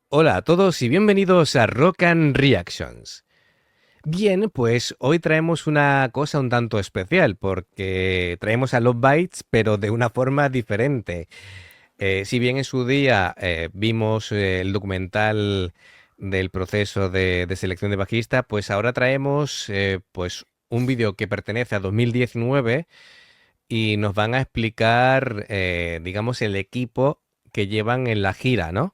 Hola a todos y bienvenidos a Rock and Reactions. Bien, pues hoy traemos una cosa un tanto especial porque traemos a Love Bites pero de una forma diferente. Si bien en su día vimos el documental del proceso de selección de bajista, pues ahora traemos pues un vídeo que pertenece a 2019 y nos van a explicar, digamos, el equipo que llevan en la gira, ¿no?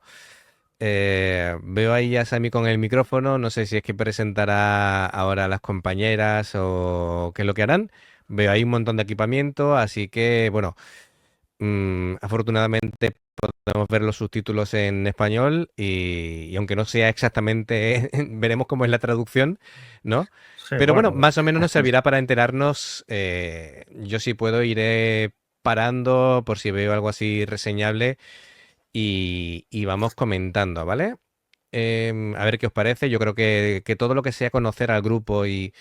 Veo ahí a Sami con el micrófono, no sé si es que presentará ahora a las compañeras o qué es lo que harán. Veo ahí un montón de equipamiento, así que bueno, afortunadamente podemos ver los subtítulos en español y aunque no sea exactamente, veremos cómo es la traducción, ¿no? Sí, Pero bueno, bueno, más o menos nos servirá para enterarnos. Yo si puedo iré parando por si veo algo así reseñable y vamos comentando, ¿vale? A ver qué os parece. Yo creo que todo lo que sea conocer al grupo y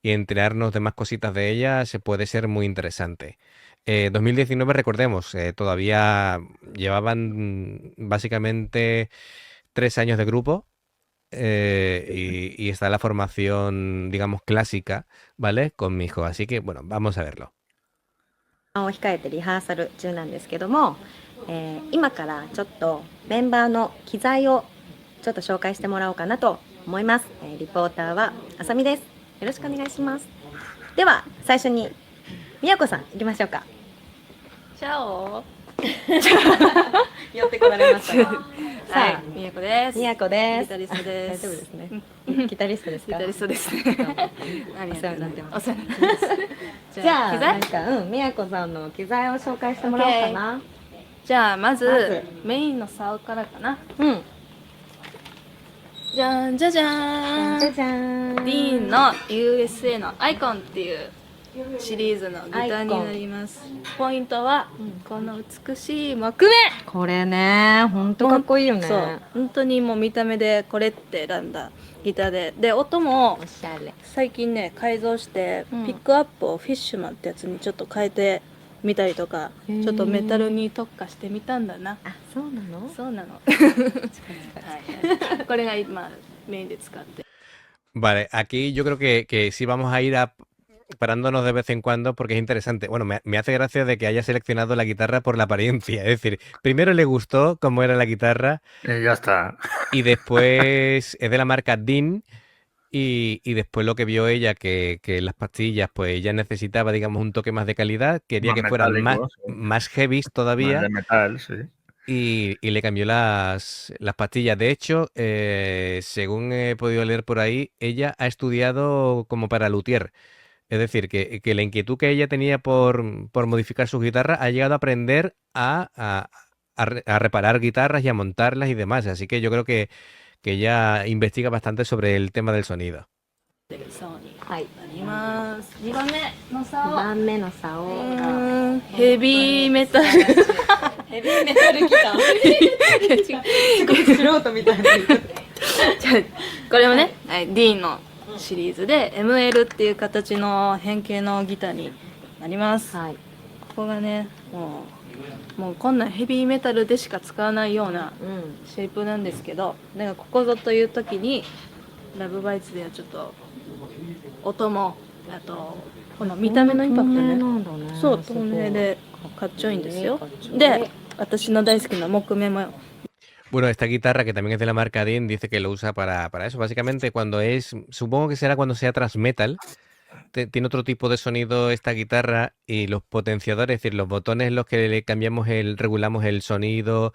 enterarnos de más cositas de ella se puede ser muy interesante. 2019, recordemos, todavía llevaban básicamente 3 años de grupo y está la formación, digamos, clásica, ¿vale? Con mi hijo. Así que, bueno, vamos a verlo. を控えてリハーサル中なんですけども、今からちょっとメンバーの機材をちょっと紹介してもらおうかなと思います。リポーターはあさみです。よろしくお願いします。では最初にみやこさん行きましょうか。チャオ。寄ってこられましたがさはいあ、みやこです。みやこです。ギタリストで大す。丈夫ですね。ギタリストですか。ギタリストですね。何やお世話になってます。お世話になってます。じゃあ機材なんかみやこさんの機材を紹介してもらおうかな。じゃあまずまずメインの竿からかな。うん。じゃんじゃじゃーん。じゃじゃーん。ディーンの USA のアイコンっていうシリーズのギターになります。ポイントはこの美しい木目。これね、ほんとかっこいいよね。そう、本当にもう見た目でこれって選んだギターで音もおしゃれ。最近ね改造して、うんピックアップをフィッシュマンってやつにちょっと変えてみたりとか、へーちょっとメタルに特化してみたんだな。あ、そうなの？そうなの。はいはい、これが今メインで使って。 Vale, aquí yo creo que sí vamos a ir parándonos de vez en cuando porque es interesante. Bueno, me hace gracia de que haya seleccionado la guitarra por la apariencia. Es decir, primero le gustó cómo era la guitarra ya está. y después es de la marca Dean y después lo que vio ella, que las pastillas, pues ella necesitaba, digamos, un toque más de calidad, quería Más que fueran metálico, sí. más heavies Más todavía de metal, sí. y le cambió las pastillas. De hecho, según he podido leer por ahí, ella ha estudiado como para luthier. Es decir, que la inquietud que ella tenía por modificar sus guitarras ha llegado a aprender a reparar guitarras y a montarlas y demás. Así que yo creo que ella investiga bastante sobre el tema del sonido. 竿にはい。なります。2番目の2竿。番目の竿がヘビーメタル。ヘビーメタルギター。すごい素人みたいな。じゃあこれもね、はい、ディーンのシリーズで ML っていう形の変形のギターになります。はい。ここがね、もうこんなヘビーメタルでしか使わないようなうん。シェイプなんですけど、だからここぞという時にラブバイツではちょっと音もあとこの見た目のインパクトね、なんだね。そう透明でかっちょいいんですよ。かっちょいいで私の大好きな木目も Bueno, esta guitarra, que también es de la marca Dean, dice que lo usa para eso. Básicamente, cuando supongo que será cuando sea thrash metal, tiene otro tipo de sonido esta guitarra y los potenciadores, es decir, los botones en los que le cambiamos regulamos el sonido,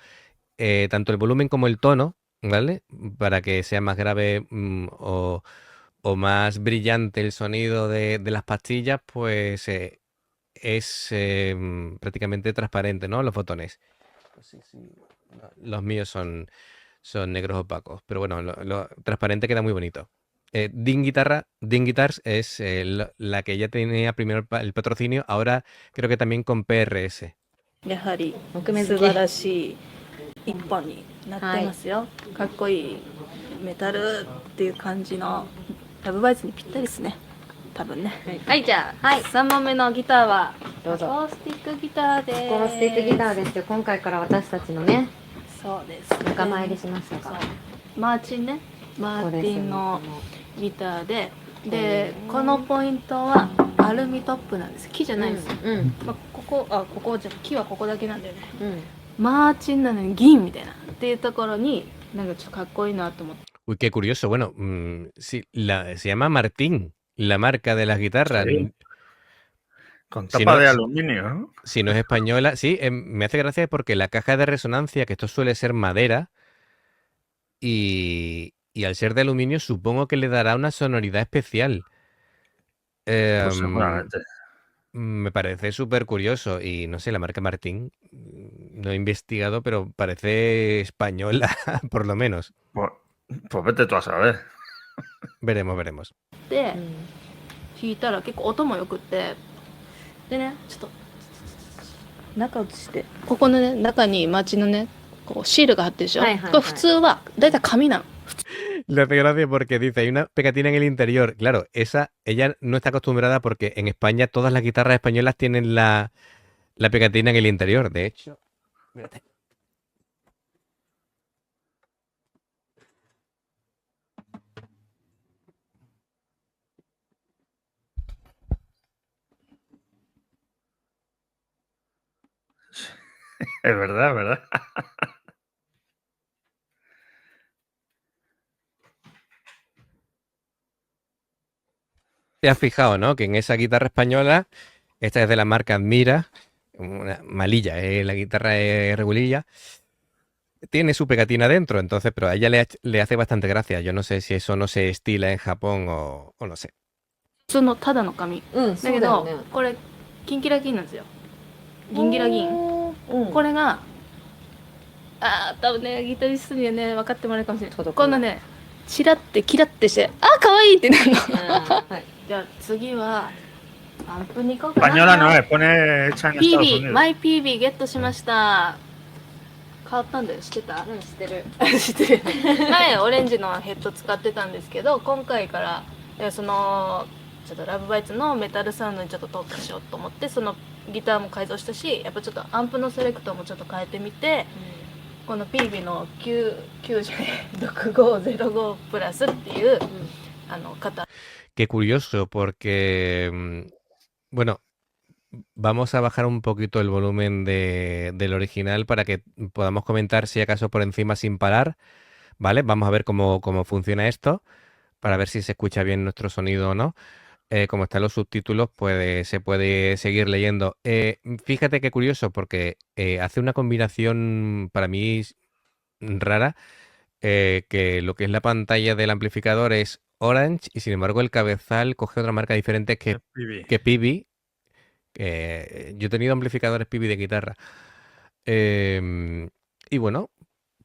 tanto el volumen como el tono, ¿vale? Para que sea más grave o más brillante el sonido de las pastillas, pues es prácticamente transparente, ¿no? Los botones. Sí, sí. No, los míos son negros opacos, pero bueno, lo transparente queda muy bonito. Dean Guitars es la que ya tenía primero el patrocinio, ahora creo que también con PRS. やはり木目好き素晴らしい一本になってますよ、かっこいいメタルっていう感じのラブバイツにぴったりですね多分ね。はい、じゃあ、はい3番目のギターはどうぞアコースティックギターです。アコースティックギターですよ。今回から私たちのね、そうです。仲間入りしましたそうか？マーチンね。マーティンのこギターで、このポイントはアルミトップなんです。木じゃないんですよ。まあ、ここじゃ木はここだけなんだよね。マーチンなのに銀みたいなっていうところになんかちょっとかっこいいなと思って。 Uy, qué curioso. Bueno, sí, se llama Martín, la marca de las guitarras. Sí. Con Si tapa no, de aluminio, ¿no? si no es española, sí, me hace gracia porque la caja de resonancia, que esto suele ser madera, y al ser de aluminio, supongo que le dará una sonoridad especial. Pues Em, seguramente. Me parece súper curioso. Y no sé, la marca Martín, no he investigado, pero parece española, por lo menos. Pues vete tú a saber. Veremos, veremos. で弾いたら結構音もよくってでねちょっと中映してここのね中に街のねこうシールが貼ってるでしょ、はいはいはいこれ普通はだいたい紙なの Le hace gracia porque dice, hay una pegatina en el interior. Claro, ella no está acostumbrada porque en España todas las guitarras españolas tienen la pegatina en el interior. De hecho, espérate. Es verdad, ¿verdad? Te has fijado, ¿no? Que en esa guitarra española, esta es de la marca Admira, una malilla, la guitarra es regulilla, tiene su pegatina dentro, entonces, pero a ella le hace bastante gracia. Yo no sé si eso no se estila en Japón o no sé. 普通のただの紙うん、だけどそうだよね。これキンキラ銀なんですよギンギラ銀うん、これが多分ねギタリストにはね分かってもらえるかもしれない届くこのねチラってキラってして可愛いってなるのはい。じゃあ次はアンプに行こうかな Española no es, pone hecha en Estados PB Unidos. マイ PB ゲットしました変わったんだよ知ってたうん、知ってる。知ってる前オレンジのヘッド使ってたんですけど今回からそのちょっとラブバイツのメタルサウンドにちょっと特化しようと思ってそのギターも改造したしやっぱちょっとアンプのセレクトもちょっと変えてみてこの PB の6505プラスっていう型 Qué curioso, porque, bueno, vamos a bajar un poquito el volumen del original para que podamos comentar si acaso por encima sin parar, ¿vale? Vamos a ver cómo funciona esto, para ver si se escucha bien nuestro sonido o no. Como están los subtítulos, se puede seguir leyendo. Fíjate qué curioso, porque hace una combinación para mí rara, que lo que es la pantalla del amplificador es Orange y sin embargo el cabezal coge otra marca diferente que PB. Yo he tenido amplificadores PB de guitarra. Y bueno,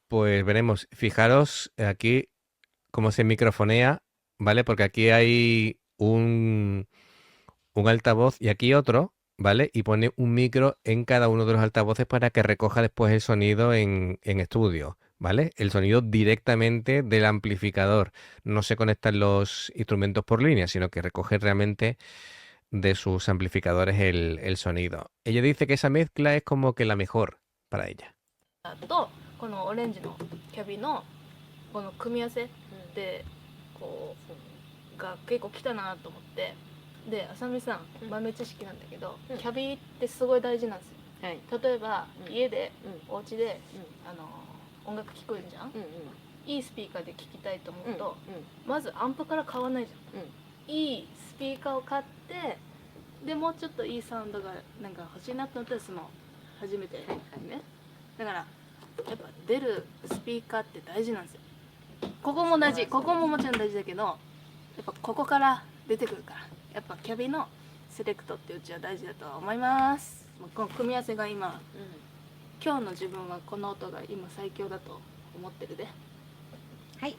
pues veremos. Fijaros aquí cómo se microfonea, ¿vale? Porque aquí hay un altavoz y aquí otro, ¿vale? Y pone un micro en cada uno de los altavoces para que recoja después el sonido en estudio, ¿vale? El sonido directamente del amplificador. No se conectan los instrumentos por línea, sino que recoge realmente de sus amplificadores el sonido. Ella dice que esa mezcla es como que la mejor para ella. とこのオレンジのキャビのこの組み合わせでこうが結構来たなと思ってであさみさん豆知識なんだけどキャビってすごい大事なんですよ。はい。例えば家でお家でうん音楽聴こえるじゃんうんいいスピーカーで聴きたいと思うんうとまずアンプから買わないじゃんいいスピーカーを買ってでもうちょっといいサウンドがなんか欲しいなと思ったらその初めてねだからやっぱ出るスピーカーって大事なんですよここも大事ここももちろん大事だけどやっぱここから出てくるからやっぱキャビのセレクトってうちは大事だと思いますこの組み合わせが今今日の自分はこの音が今最強だと思ってるではい。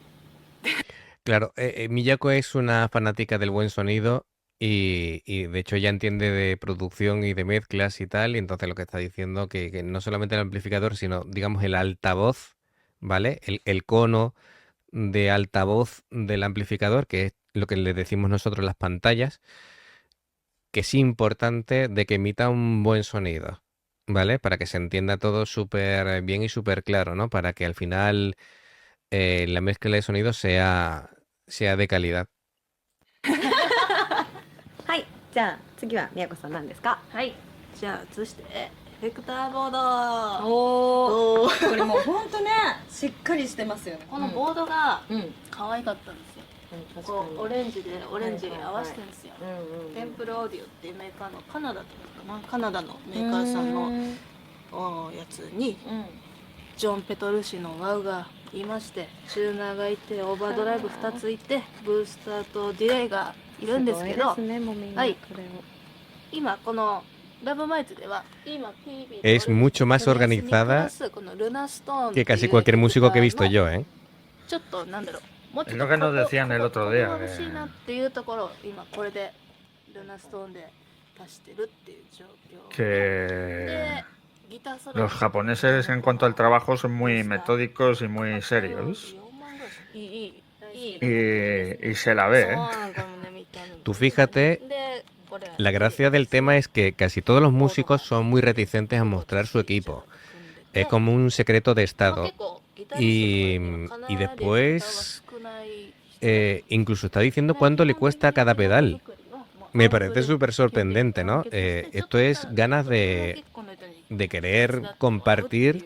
Claro, Miyako es una fanática del buen sonido y de hecho ya entiende de producción y de mezclas y tal, y entonces lo que está diciendo que no solamente el amplificador, sino digamos el altavoz, ¿vale? El cono de altavoz del amplificador, que es lo que le decimos nosotros las pantallas, que es importante de que emita un buen sonido. ¿vale? Para que se entienda todo súper bien y súper claro, ¿no? Para que al final la mezcla de sonidos sea de calidad. はい、じゃあ次はみやこさん何ですか？はい。じゃあ移してエフェクターボード。おおこれもうほんとねしっかりしてますよね。このボードがうん、可愛かったんですよ。確こうオかレンジでオレンジに合わせてるんですよ。に。うんうん。テンプルオーディオっていうメーカーのカナダっていうのかな、カナダのメーカーさんのやつにうん。ジョン・ペトルシのワウがいまして、チューナーがいて、オーバードライブ2ついて、ブースターとディレイがいるんですけど、すごいですね、もうみんなはいこれを。今このラブマイツでは今 PB Es mucho más organizada このルナストーン que casi cualquier músico que he visto yo, ¿eh? ちょっとなんだろう、もうちょっ Es lo que nos decían el otro día, 欲しいなっていうところを今これでルナストーンで足してるっていう状況 Que でギターソロ los japoneses en cuanto al trabajo son muy metódicos y muy serios. いい Y se la ve, ¿eh? Tú fíjate, la gracia del tema es que casi todos los músicos son muy reticentes a mostrar su equipo. Es como un secreto de estado. Y después incluso está diciendo cuánto le cuesta cada pedal. Me parece súper sorprendente, ¿no? Esto es ganas de querer compartir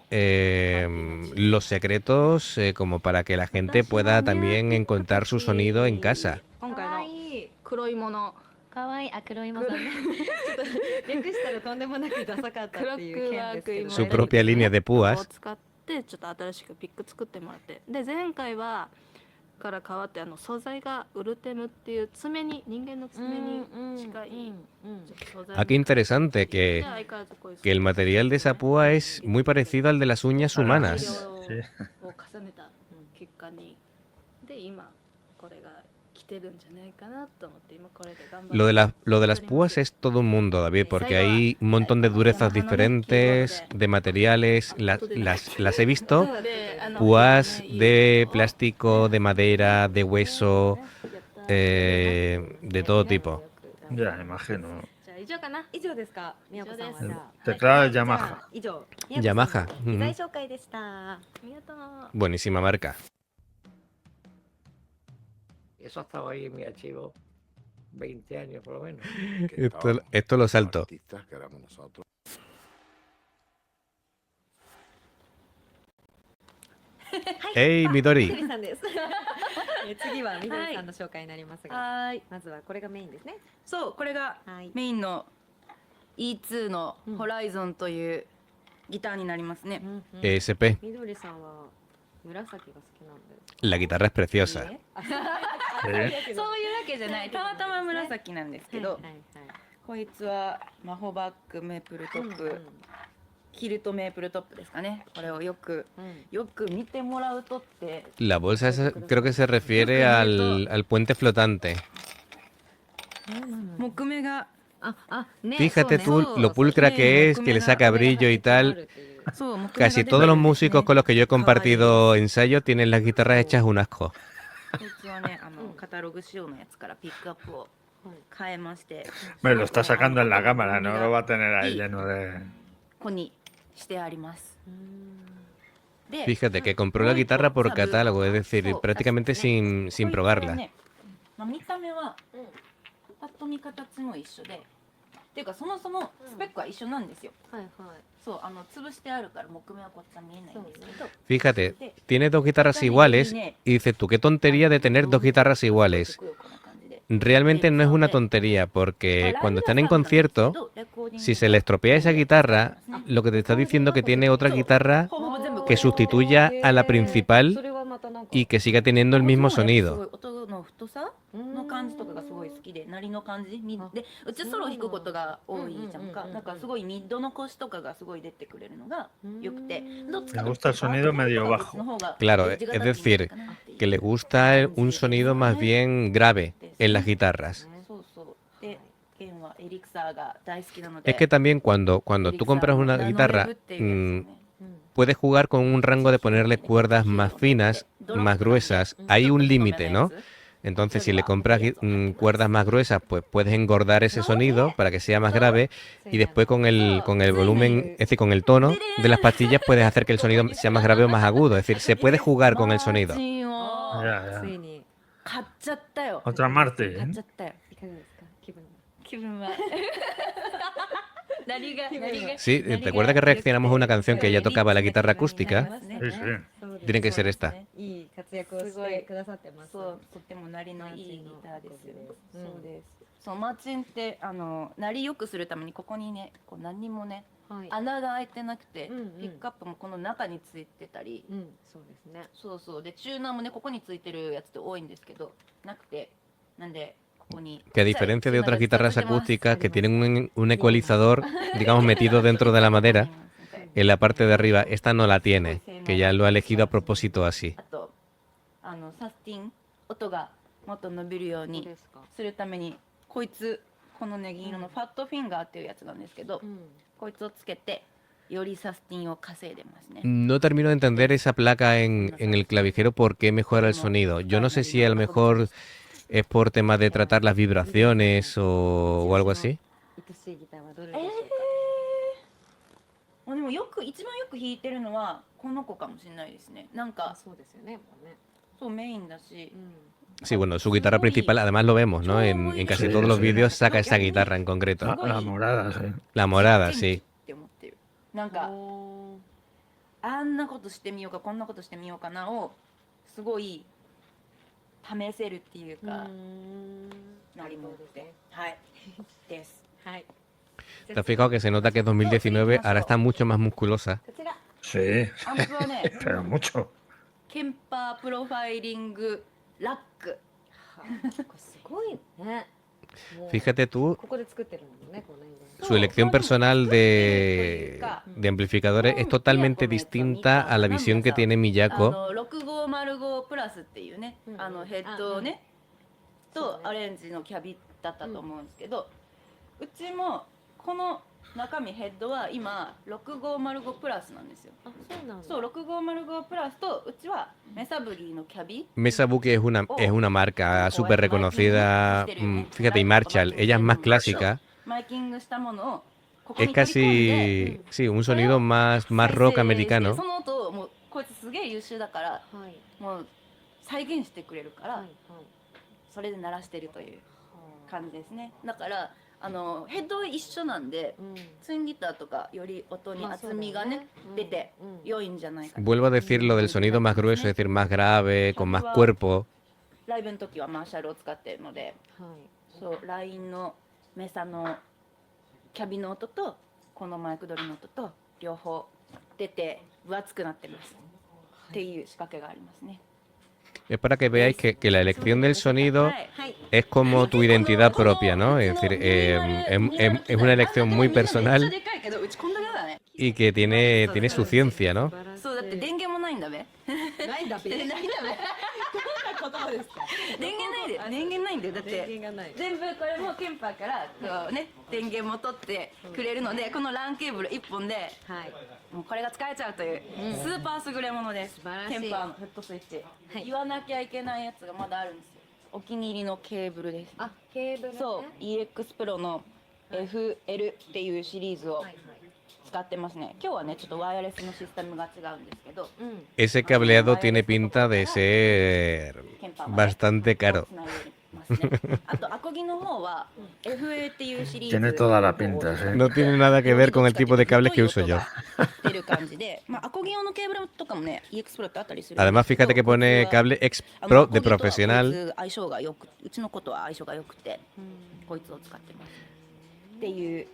los secretos como para que la gente pueda también encontrar su sonido en casa. 今かわ回のいい。黒いものかわいい。あ、黒いものね。ちょっと略したらとんでもなくダサかったっていう件ですけど。 Su propia línea de を púas. 使ってちょっと新しくピック作ってもらって、で前回はから変わって素材がウルテムっていう爪に人間の爪に近い、ちょっと素材 Ah, qué interesante で que 相変わらずこういう el material de esa púa es muy parecido al de las uñas humanas. 改良を重ねた結果にで今これが来てるんじゃないかなと思って今これで頑張って Lo de las púas es todo un mundo, David, porque hay un montón de durezas diferentes, de materiales. Las he visto. でPúas de plástico, de madera, de hueso, de todo tipo. Ya, imagino. じゃあ以上かな。以上ですか、みやこさんは。じゃあ Teclado じゃ Yamaha. あ以上、 Yamaha. 機材紹介でした。ありがとう。 Buenísima marca. Eso ha estado ahí en mi archivo 20 años por lo menos. Esto lo salto. Artistas que éramos nosotros. ¡Hey, みど Midori! りさんです。次はみどりさんの紹介になりますが、はーい。まずはこれがメインですね。そうこれがはい。メインの E2 のホライゾンというギターになりますね。 ESP. みどりさんは紫が好きなんです。 La guitarra es preciosa. いいえあ Sí. そういうわけじゃない。たまたま紫なんですけど、はいはいはいこいつはマホバックメープルトップ、キルトメープルトップですかね。これをよく見てもらうとって La bolsa esa creo que se refiere al puente flotante. 木目が Fíjate tú lo pulcra que es, que le saca brillo y tal. そう木目が Casi 出て todos る los んですね músicos con los que yo he compartido ensayos tienen las guitarras hechas un asco. こいつはねカタログ仕様のやつからピックアップを変えまして Me lo está sacando en la cámara, no lo va a tener ahí lleno de... ここにしてあります。で Fíjate que compró la guitarra por catálogo, es decir, そう prácticamente らしいですね sin こいつは probarla. ね見た目はパッと見形も一緒でっていうかそもそもスペックは一緒なんですよ。はいはい。そう潰してあるから木目はこっちは見えないんですけど Fíjate, tiene dos guitarras iguales y dices tú, qué tontería de tener dos guitarras iguales. こんな感じで Realmente no es una tontería, porque cuando están en concierto, si se le estropea esa guitarra, lo que te está diciendo que tiene otra guitarra que sustituya a la principal y que siga teniendo el mismo sonido. 音の太さの感じとかがすごい好きで、鳴りの感じでうちソロ弾くことが多いじゃんか。なんかすごいミッドの腰とかがすごい出てくれるのがよくて、どっちか Me gusta el sonido medio bajo. Claro, es decir, que le gusta un sonido más bien grave en las guitarras. そうそうでケンはエリクサーが大好きなので Es que también cuando tú compras una guitarra, puedes jugar con un rango de ponerle cuerdas más finas, más gruesas. Hay un límite, ¿no? Entonces, si le compras cuerdas más gruesas, pues puedes engordar ese sonido para que sea más grave y después con el volumen, es decir, con el tono de las pastillas puedes hacer que el sonido sea más grave o más agudo. Es decir, se puede jugar con el sonido. マーチンを Ya, つ ya. いに 買っちゃったよ Otra 買っ Martin. ちゃったよいかがですか気分は。気分は何が Sí, ¿te acuerdas que reaccionamos a una canción que ella tocaba la guitarra acústica? Sí, sí. そうです Tiene que ser esta. いい活躍をしてくださってます。そうとっても鳴りのいいギターですよ、うんそうですそうマーチンって鳴りよくするためにここにねこう何にもねはい。穴が開いてなくて、うんうんピックアップもこの中についてたり、うん、そうですね。そうそうでチューナーもねここについてるやつって多いんですけどなくてなんでここに Que a diferencia de otras guitarras acústicas que tienen un ecualizador, digamos, metido dentro de la madera, en la parte de arriba, esta no la tiene, que ya lo ha elegido a propósito así. あとサスティン音がもっと伸びるようにですか。するためにこいつこのね銀色のファットフィンガーっていうやつなんですけど、うん。こいつをつけてよりサスティンを稼いでますね。 No termino de entender esa placa en el clavijero por qué mejora el sonido. Yo no sé si a lo mejor es por temas de tratar las vibraciones o algo así. 愛しいギターはどれでしょうか。でも一番よく弾いてるのはこの子かもしれないですね。なんあ、かそうですよね。もうね。そうメインだしう、ん。 Sí, bueno, su guitarra principal, además lo vemos, ¿no? En casi todos los vídeos saca esa guitarra en concreto. La morada, sí. La morada, 元気 sí. って思ってる。なんかおーあんなことしてみようかこんなことしてみようかなをすごい試せるっていうか、なりもってはいです。はい。 ¿Te has fijado que se nota que es 2019? Ahora está mucho más musculosa. こちら。 Sí, アンプはね pero mucho. ケンパープロファイリングラック。これすごいね。もう Fíjate tú, ここで作ってるのね、このね。 su elección personal de amplificadores es totalmente distinta a la visión que tiene Miyako. 6505プラスっていうね、うんヘッドをね、そうねとアレンジのキャビだったと思うんですけど、うちもこの中身ヘッドは今6505プラスなんですよ。あ、そうなんだ。そう6505プラスとうちはメサブギーのキャビ Mesa Boogie es una marca súper reconocida. Fíjate, y Marshall, ella es más clásica. マイキングしたものをここに Es 取り込んで casi, sí, un sonido más rock 再生して americano. その音をもうこいつすげえ優秀だからはい。もう再現してくれるから、はい。はい。それで鳴らしてるという感じですね。だからヘッド一緒なんでうん。ツインギターとかより音に厚みがね出て良いんじゃないかな。 Vuelvo a decir lo del sonido más grueso, es decir, más grave, con más cuerpo. ライブの時はマーシャルを使ってるので、はい。そうラインのメサのキャビの音とこのマイク取りの音と両方出て分厚くなってますっていう仕掛けがありますね。 Es para que veáis que la elección del sonido はい。はい。 es como tu identidad propia, ¿no? Es decir, es una elección muy めっちゃ personal でかいけどうちこんだけだね。 y que tiene su ciencia, ¿no? そうだって電源もないんだべ。ないんだべ。ないんだべ。言葉ですか。電源ないんだよだって。電源がない。全部これもケンパーからこうね電源も取ってくれるのでこの LAN ケーブル1本ではい。もうこれが使えちゃうというスーパー優れものです。素晴らしいケンパーのフットスイッチ、はい言わなきゃいけないやつがまだあるんですよ。お気に入りのケーブルです。あ、ケーブルね。そう EX Pro の FL っていうシリーズをはいはい。使ってますね。今日はねちょっとワイヤレスのシステムが違うんですけどうん。 Ese cableado tiene pinta de ser ケンパーまで bastante caro. 繋いでますね。あとアコギの方は FA っていうシリーズ Tiene toda la pinta, sí. No tiene nada que ver con el tipo de cables que uso yo. 出る感じで、まあアコギ用のケーブルとかもね EX Pro ってあったりするんですけど。 Además, fíjate que pone cable X Pro de profesional. 相性がよく、うちの子とは相性が良くて、こいつを使ってます。っていう。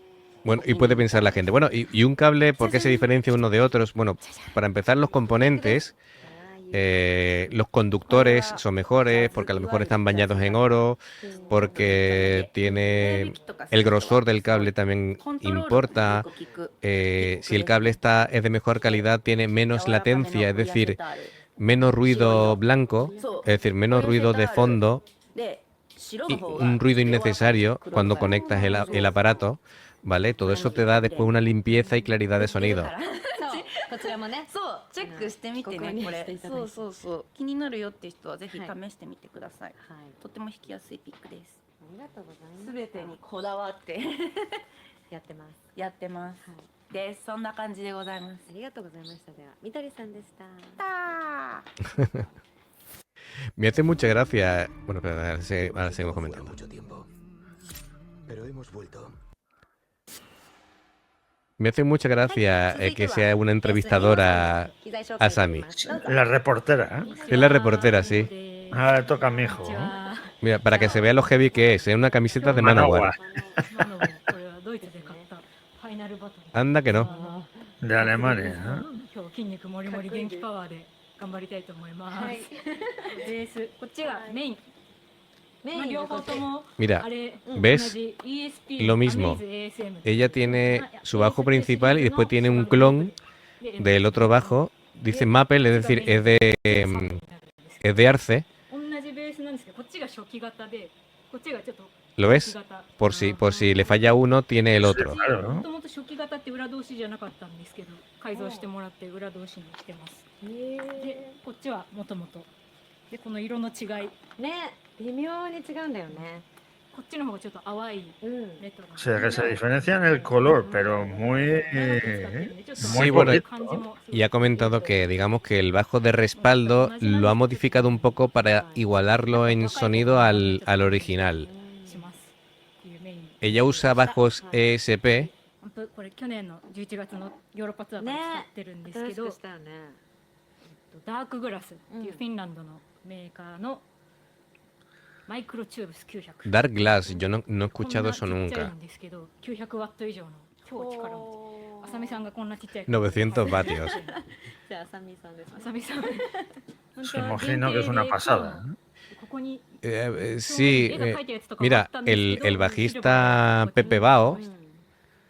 Bueno, y puede pensar la gente, bueno, y un cable, ¿por qué se diferencia uno de otros? Bueno, para empezar, los componentes, los conductores son mejores, porque a lo mejor están bañados en oro, porque tiene el grosor del cable también importa. Si el cable es de mejor calidad, tiene menos latencia, es decir, menos ruido blanco, es decir, menos ruido de fondo y un ruido innecesario cuando conectas el aparato, ¿vale? Todo eso te da después una limpieza y claridad de sonido. こちらもね。そうチェックしてみてご購入ねこれしていただいてそう気になるよって人はぜひ試はいしてみてください、はい。とても引きやすいピックですありがとうございます。すべてにこだわってやってます。やってます、はい。ですそんな感じでございますありがとうございました。では、みどりさんでした。Me hace mucha gracia. Bueno, pero ahora seguimos comentando. Mucho tiempo. Pero hemos vuelto. Me hace mucha gracia que sea una entrevistadora a Sami. La reportera, ¿eh? Es la reportera, sí. Ahora le toca a mi hijo. Mira, para que se vea lo heavy que es una camiseta de Manowar. Anda que no. De Alemania, ¿eh? 今日筋肉もりもり元気パワーで頑張りたいと思います。ベースこっちがメイン。まあ両方とも Mira, あれ ¿ves? 同じ ESP Lo mismo. Amaze ASM Ella tiene su bajo principal y después tiene un clon del otro bajo. Dice Maple, es decir, es de Arce. 同じベースなんですけど、こっちが初期型で、こっちがちょっと ¿Lo ves? Por si le falla uno, tiene el otro. Claro, も ¿no? ともと初期型って裏通しじゃなかったんですけど、改造してもらって裏通しにしてます。で、こっちはもともと。で、この色の違い、ね、微妙に違うんだよね。こっちの方がちょっと淡いうん。レトロな。 O sea, que se diferencia en el color, pero muy, Sí, muy bueno, poquito. Y ha comentado que, digamos, que el bajo de respaldo lo ha modificado un poco para igualarlo en sonido al original. しますっていうメイン。 Ella usa bajos ESP. 本当これ去年の11月のヨーロッパツアーから使ってるんですけど、新しくしたよね。ダークグラスっていうフィンランドのメーカーのマイクロチューブス900。 Dark Glass, yo no he こん escuchado な eso ちっちゃい nunca. んですけど、900ワット以上の超力持ち。あさみさんがこんなちっちゃい。 900 vatios. じゃあ、あさみさんですね。あさみさん。 Se imagino que es una pasada, ¿eh? ここに Sí, mira, el bajista Pepe Bao,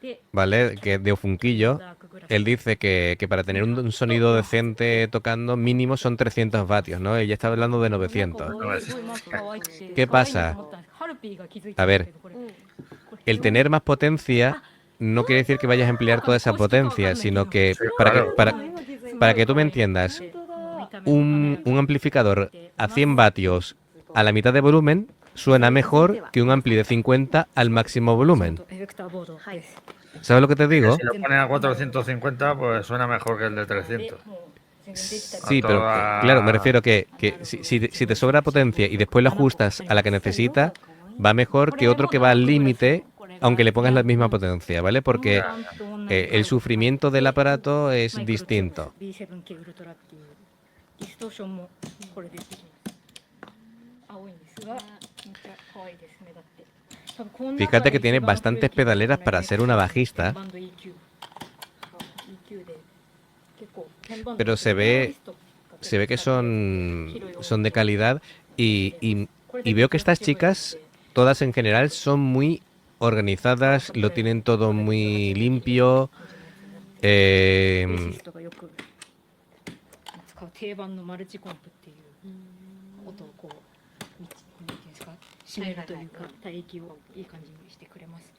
で ¿vale? Que es de Ofunquillo, ダークグラス él dice que para tener un sonido decente tocando mínimo son 300 vatios, ¿no? Ella está hablando de 900. ¿Qué pasa? A ver, el tener más potencia no quiere decir que vayas a emplear toda esa potencia, sino que para que tú me entiendas, un amplificador a 100 vatios a la mitad de volumen suena mejor que un ampli de 50 al máximo volumen. ¿Sabes lo que te digo? Si lo ponen a 450, pues suena mejor que el de 300. Sí, pero claro, me refiero que si te sobra potencia y después lo ajustas a la que necesitas, va mejor que otro que va al límite, aunque le pongas la misma potencia, ¿vale? Porque el sufrimiento del aparato es distinto. Fíjate que tiene bastantes pedaleras para ser una bajista, pero se ve que son de calidad y veo que estas chicas, todas en general, son muy organizadas, lo tienen todo muy limpio. 使う定番のマルチコンプっていう音をこうなんていうんですか、締めるというか帯域をいい感じにしてくれます。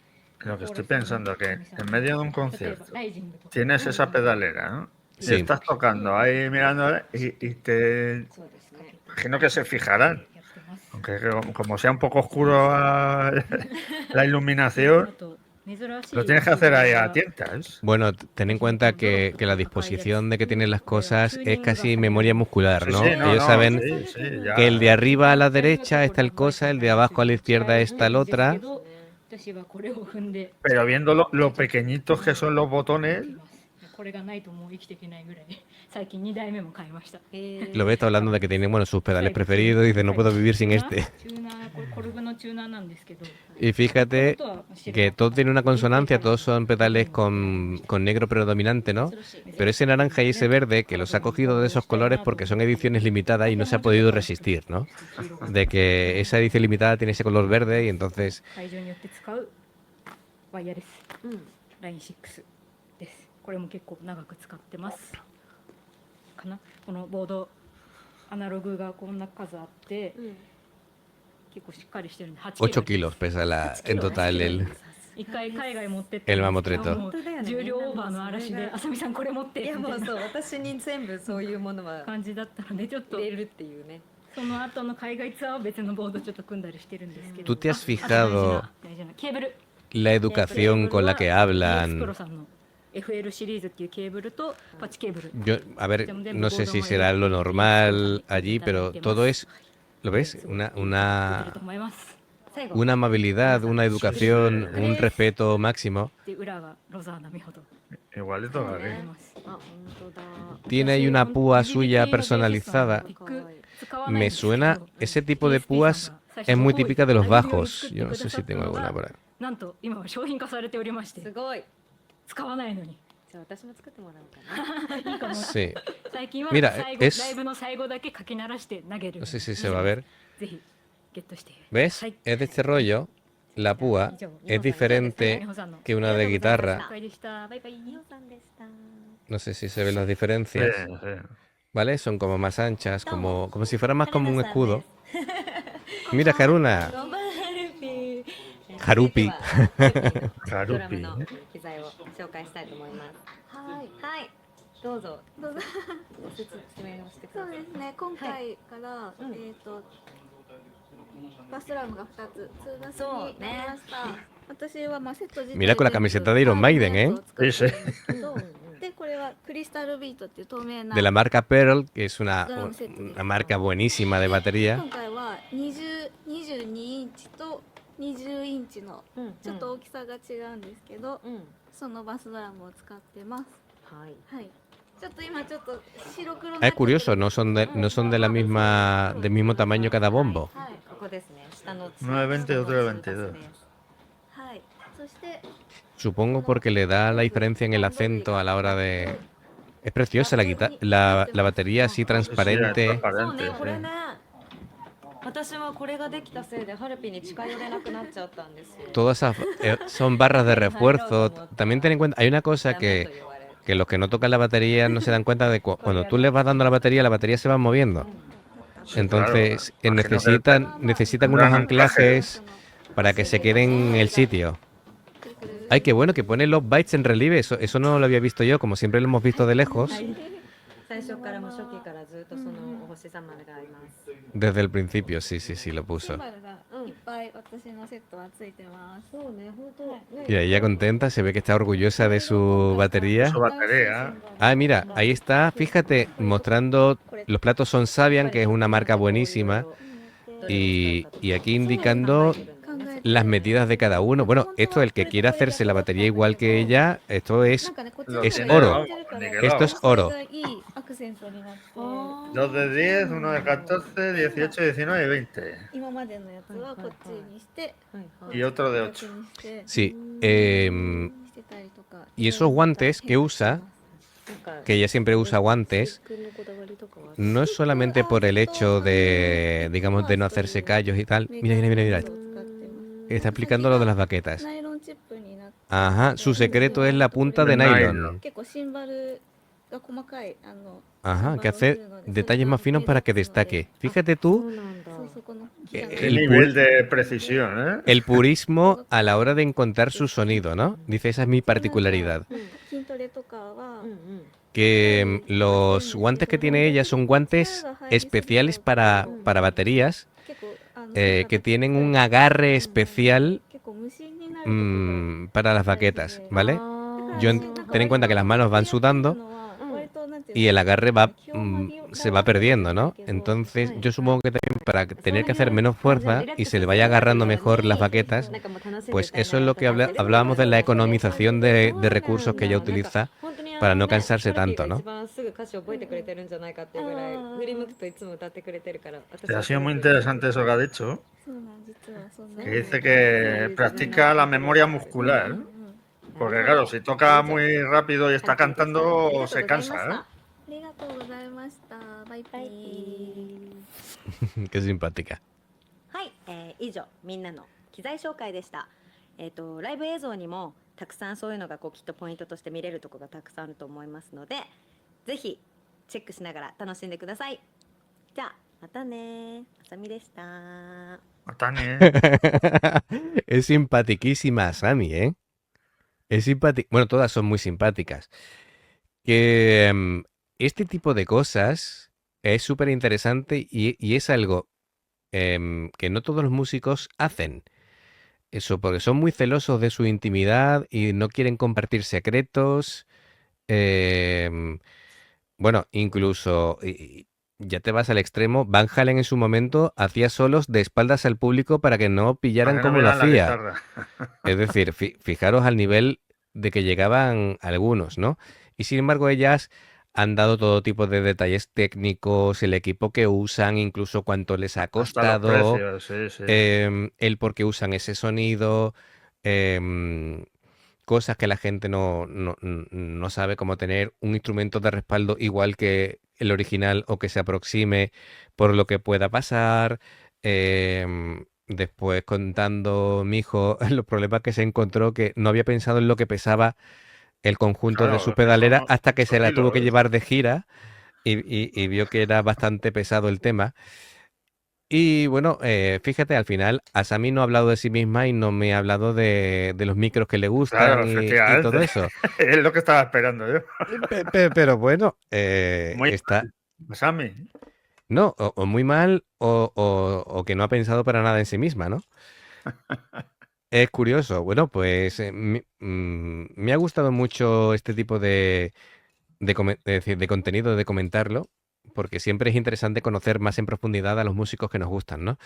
Lo que estoy pensando que en medio de un concierto ライジングとか tienes esa pedalera, ¿no? Y Sí. estás tocando ahí mirando y te そうですかけて imagino que se fijarán. やってます。 Aunque como sea un poco oscuro la iluminación, あと珍しい lo tienes que hacer ahí a tientas. Bueno, ten en cuenta que la disposición de que tienen las cosas es casi memoria muscular, ¿no? Sí, sí, Ellos saben sí, sí, ya. que el de arriba a la derecha está el cosa, el de abajo a la izquierda está la otra. 私はこれを踏んで Pero viendo lo pequeñitos que son los botones, これがないともう生きていけないぐらい最近2台目も買いました Lo ves, está hablando de que tiene, bueno, sus pedales preferidos y dice, no puedo vivir sin este. チューナーこれコルグのチューナーなんですけど Y fíjate que todo tiene una consonancia, todos son pedales con negro predominante, ¿no? Pero ese naranja y ese verde, que los ha cogido de esos colores porque son ediciones limitadas y no se ha podido resistir, ¿no? De que esa edición limitada tiene ese color verde y entonces 会場によって使うワイヤレスライン6です。これも結構長く使ってますかな。このボードアナログがこんな数あって、結構しっかりしてるんで8 8 kilos pesa en total el... 一回海外持ってってEl mamotreto. もう重量オーバーの嵐であさみさんこれ持っていやみたいなもうそう私に全部そういうものは感じだったのでちょっと入れるっていうね。その後の海外ツアーは別のボードちょっと組んだりしてるんですけど。 ¿Tú te has あ fijado 大事なケーブル la educación con la que イエスプロ hablan? さんの FL シリーズっていうケーブルとパッチケーブル Yo, a ver, no sé si será lo normal allí, pero todo es, ¿lo ves? 出てる Una と思います。最後 una amabilidad, una educación, un respeto máximo. で裏がロザーナ美穂と Igualito あ que り aquí. ます。あ本当だ。 Tiene ahí una púa suya personalizada. Me suena, ese tipo de púas es muy típica de los bajos. Yo no sé si tengo alguna por ahí. なんと今は商品化されておりましてすごい。使わないのにじゃあ私も作ってもらおうかな。いいかも。 Sí. 最近は Mira, 最後 es- ライブの最後だけかき鳴らして投げる。 No sé si se va a ver. ぜひゲットして。 ¿Ves? はい。 Es de este rollo. La púa es diferente que una de guitarra. 了解でした。バイバイ。みおさんでした。 No sé si se ven las Sí, diferencias. sí. ¿Vale? Son como más anchas, como si fuera más como un escudo. Mira, Haruna. ロバハルピー。ハルピドラム Carupi. の機材を紹介したいと思います。はい、はい。どうぞ。どうぞ。説明をしてください。そうですね。今回から、うんバスドラムが2つ、2バスそうになりねました。私はセット自体 Mira con la camiseta de Iron Maiden, ¿eh? Sí, sí. で、これはクリスタルビートっていう透明な De la marca Pearl, que es una marca buenísima de batería. 今回は22インチと20インチのちょっと大きさが違うんですけど、うん。そのバスドラムを使ってます。はい。はい。ちょっと今ちょっと白黒 Es curioso, no son de la misma, del mismo tamaño cada bombo. はい。ここですね。下の。 920 otro 22. はい。そして Supongo porque le da la diferencia en el acento a la hora de... Es preciosa la batería así transparente. そうね Transparente, これ sí. ね。私はこれができたせいでハルピに近寄れなくなっちゃったんですよ。 Todas esas son barras de refuerzo. También ten en cuenta, hay una cosa que los que no tocan la batería no se dan cuenta de cuando tú le vas dando la batería se va moviendo. Sí, Entonces claro. necesitan unos gran anclajes para que se queden en el sitio. Ay, qué bueno que pone los bytes en relieve. Eso no lo había visto yo, como siempre lo hemos visto de lejos. 最初からも初期からずっとそのお星様があります。 Desde el principio, sí, lo シ puso. ンバルがいっぱい私のセットはついてます。そうね、本当。ね Y ella contenta, se ve que está orgullosa de su batería. Su batería. Ah, mira, ahí está, fíjate, mostrando, los platos son Sabian, que es una marca buenísima, y aquí indicando las medidas de cada uno. Bueno, esto, el que quiera hacerse la batería igual que ella, esto es, なんかね、こっち Lo の es 方 tiene, oro. vamos, niquelado. Esto es oro. いいアクセントになって、 Dos de 10, uno de 14, 18, 19 y 20. 今までのやつはこっちにして、はいはい Y otro de こっち 8. にして、 Sí, してたりとか。 y esos guantes que usa, なんか que ella siempre usa guantes, 制服のこだわりとかは no es solamente por el hecho de, digamos, de no hacerse callos y tal. Mira, mira, mira, mira. 使ってます Está explicando lo de las baquetas. ナイロンチップになって Ajá, su secreto es la punta de nylon. 結構シンバルが細かいAjá, que hace detalles más finos para que destaque. Fíjate そ tú うなんだ。そうそこの Eh, Qué El nivel de precisión, ¿eh? el purismo a la hora de encontrar su sonido, ¿no? Dice, esa es mi particularidad. 筋トレとかはうんうん。 Que los guantes que tiene ella son guantes especiales para baterías, 結構que tienen un agarre especial 結構無心になるところが para las baquetas, ¿vale? あー Yo ten en cuenta que las manos van sudando y el agarre se va perdiendo, ¿no? Entonces yo supongo que también para tener que hacer menos fuerza y se le vaya agarrando mejor las baquetas, pues eso es lo que hablábamos de la economización de recursos que ella utiliza para no cansarse tanto, ¿no? Ha sido muy interesante eso que ha dicho. そうなん実はそんな Que dice que practica la memoria muscular. Porque claro, si toca muy rápido y está cantando, se cansa, ありがとうございましたバイバイ Qué simpática. はい、以上みんなの機材紹介でした。ライブ映像にもたくさんそういうのがきっとポイントとして見れるところがたくさんあると思いますので、ぜひチェックしながら楽しんでください。じゃあまたね。あさみでした。Matani, Es simpatiquísima Sami, ¿eh? Es simpática. Bueno, todas son muy simpáticas. Que este tipo de cosas es súper interesante y es algo que no todos los músicos hacen. Eso, porque son muy celosos de su intimidad y no quieren compartir secretos. em, bueno, incluso ya te vas al extremo. Van Halen en su momento hacía solos de espaldas al público para que no pillaran para que no cómo lo vean la hacía. guitarra. Es decir, fijaros al nivel de que llegaban algunos, ¿no? Y sin embargo, ellas han dado todo tipo de detalles técnicos, el equipo que usan, incluso cuánto les ha Hasta los costado, precios, sí, sí. el por qué usan ese sonido, em, cosas que la gente no sabe, cómo tener un instrumento de respaldo igual que el original o que se aproxime por lo que pueda pasar. Después contando mi hijo los problemas que se encontró, que no había pensado en lo que pesaba el conjunto de Claro, su es que pedalera son hasta que 8 se la tuvo que kilos. llevar de gira y vio que era bastante pesado el tema. Y bueno, fíjate, al final Asami no ha hablado de sí misma y no me ha hablado de los micros que le Claro, gustan y todo efectivamente. eso. Es lo que estaba esperando yo. Pero bueno, Muy está, mal, Sammy. no, o muy mal o que no ha pensado para nada en sí misma, ¿no? Es curioso. Bueno, pues me ha gustado mucho este tipo es decir, de contenido, de comentarlo, porque siempre es interesante conocer más en profundidad a los músicos que nos gustan, ¿no?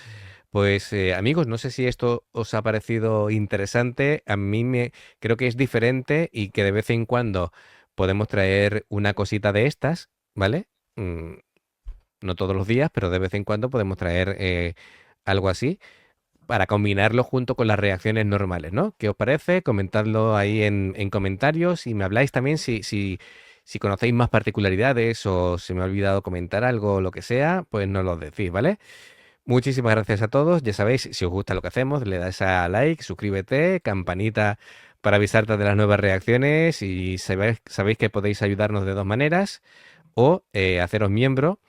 Pues amigos, no sé si esto os ha parecido interesante. A mí creo que es diferente y que de vez en cuando podemos traer una cosita de estas, ¿vale? No todos los días, pero de vez en cuando podemos traer algo así para combinarlo junto con las reacciones normales, ¿no? ¿Qué os parece? Comentadlo ahí en comentarios y me habláis también si conocéis más particularidades o se me ha olvidado comentar algo o lo que sea, pues nos lo decís, ¿vale? Muchísimas gracias a todos. Ya sabéis, si os gusta lo que hacemos, le dais a like, suscríbete, campanita para avisarte de las nuevas reacciones y sabéis que podéis ayudarnos de dos maneras o haceros miembro.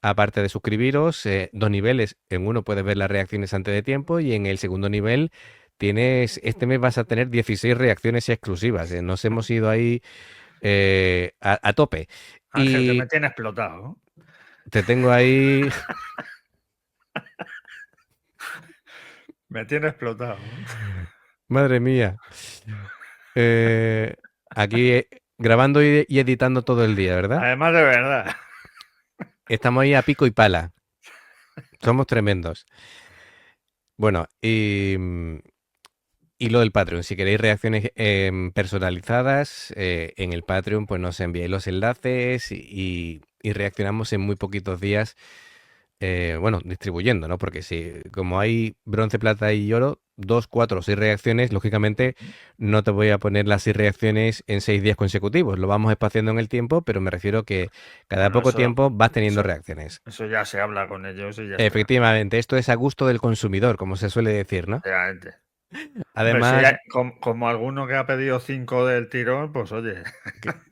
Aparte de suscribiros, dos niveles. En uno puedes ver las reacciones antes de tiempo y en el segundo nivel este mes vas a tener 16 reacciones exclusivas. Nos hemos ido ahí a tope. Ángel, que Y me tiene explotado. te tengo ahí... Me tiene explotado. Madre mía. Aquí grabando y editando todo el día, ¿verdad? Además, de verdad. Estamos ahí a pico y pala. Somos tremendos. Bueno, y lo del Patreon. Si queréis reacciones personalizadas, en el Patreon, pues nos enviáis los enlaces y reaccionamos en muy poquitos días. Bueno, distribuyendo, ¿no? Porque si, como hay bronce, plata y oro, 2, 4 o 6 reacciones, lógicamente no te voy a poner las 6 reacciones en 6 días consecutivos. Lo vamos espaciando en el tiempo, pero me refiero que cada Bueno, poco tiempo vas teniendo reacciones. Eso ya se habla con ellos y ya está. Efectivamente, esto es a gusto del consumidor, como se suele decir, ¿no? Efectivamente. Además, Hombre, si como alguno que ha pedido 5 del tirón, pues oye,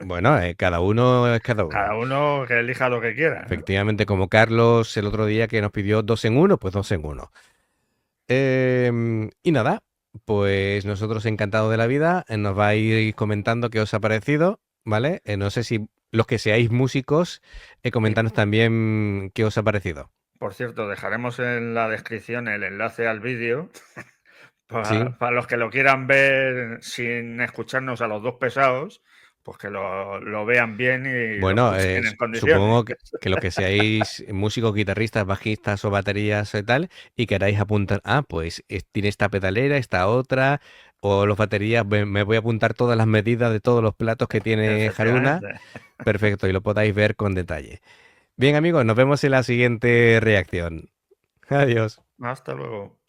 bueno, cada uno es cada uno. cada uno que elija lo que quiera, ¿no? Efectivamente, como Carlos el otro día que nos pidió 2 en 1, pues 2 en 1. Y nada, pues nosotros encantados de la vida, nos va a ir comentando qué os ha parecido, ¿vale? No sé si los que seáis músicos, comentadnos también qué os ha parecido. Por cierto, dejaremos en la descripción el enlace al vídeo Sí. para los que lo quieran ver sin escucharnos a los dos pesados, pues que lo vean bien y Bueno, lo escuchen en condiciones. supongo que los que seáis músicos, guitarristas, bajistas o baterías y tal, y queráis apuntar, pues tiene esta pedalera, esta otra, o los baterías, me voy a apuntar todas las medidas de todos los platos que tiene Haruna. Efectivamente. Perfecto, y lo podáis ver con detalle. Bien, amigos, nos vemos en la siguiente reacción. Adiós. Hasta luego.